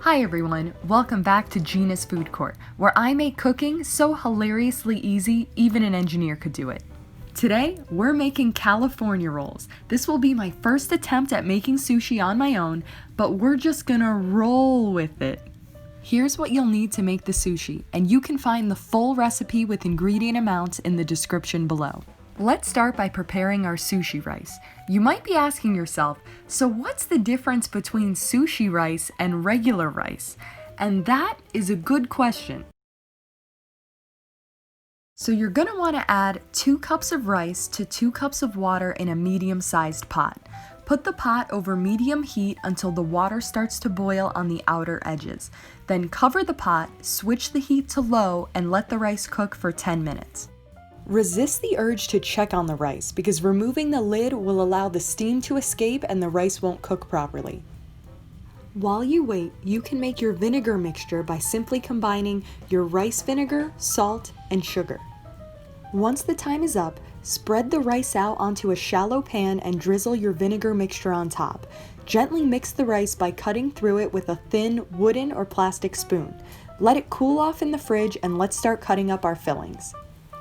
Hi everyone, welcome back to Gina's Food Court, where I make cooking so hilariously easy even an engineer could do it. Today, we're making California rolls. This will be my first attempt at making sushi on my own, but we're just gonna roll with it. Here's what you'll need to make the sushi, and you can find the full recipe with ingredient amounts in the description below. Let's start by preparing our sushi rice. You might be asking yourself, so what's the difference between sushi rice and regular rice? And that is a good question. So you're going to want to add 2 cups of rice to 2 cups of water in a medium-sized pot. Put the pot over medium heat until the water starts to boil on the outer edges. Then cover the pot, switch the heat to low, and let the rice cook for 10 minutes. Resist the urge to check on the rice because removing the lid will allow the steam to escape and the rice won't cook properly. While you wait, you can make your vinegar mixture by simply combining your rice vinegar, salt, and sugar. Once the time is up, spread the rice out onto a shallow pan and drizzle your vinegar mixture on top. Gently mix the rice by cutting through it with a thin wooden or plastic spoon. Let it cool off in the fridge and let's start cutting up our fillings.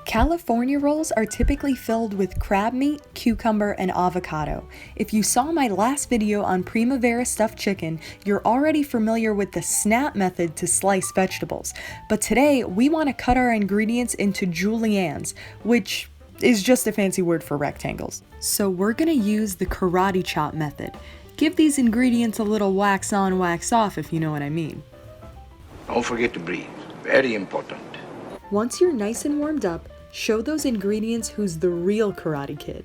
California rolls are typically filled with crab meat, cucumber, and avocado. If you saw my last video on Primavera stuffed chicken, you're already familiar with the snap method to slice vegetables. But today, we want to cut our ingredients into juillenes, which is just a fancy word for rectangles. So we're going to use the karate chop method. Give these ingredients a little wax on, wax off, if you know what I mean. Don't forget to breathe. Very important. Once you're nice and warmed up, show those ingredients who's the real Karate Kid.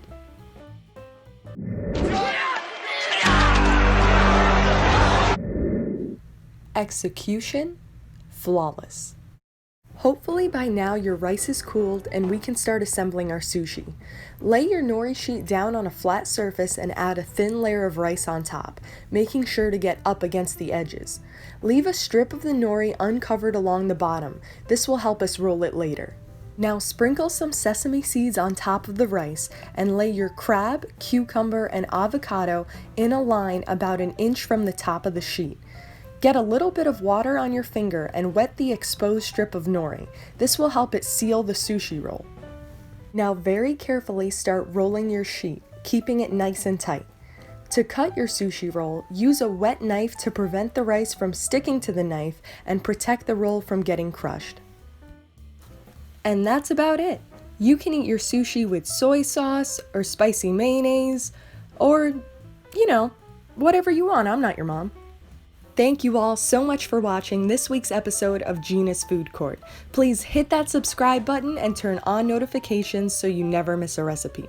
Execution, flawless. Hopefully by now your rice is cooled and we can start assembling our sushi. Lay your nori sheet down on a flat surface and add a thin layer of rice on top, making sure to get up against the edges. Leave a strip of the nori uncovered along the bottom. This will help us roll it later. Now sprinkle some sesame seeds on top of the rice and lay your crab, cucumber, and avocado in a line about an inch from the top of the sheet. Get a little bit of water on your finger and wet the exposed strip of nori. This will help it seal the sushi roll. Now very carefully start rolling your sheet, keeping it nice and tight. To cut your sushi roll, use a wet knife to prevent the rice from sticking to the knife and protect the roll from getting crushed. And that's about it. You can eat your sushi with soy sauce or spicy mayonnaise or, whatever you want. I'm not your mom. Thank you all so much for watching this week's episode of Gina's Food Court. Please hit that subscribe button and turn on notifications so you never miss a recipe.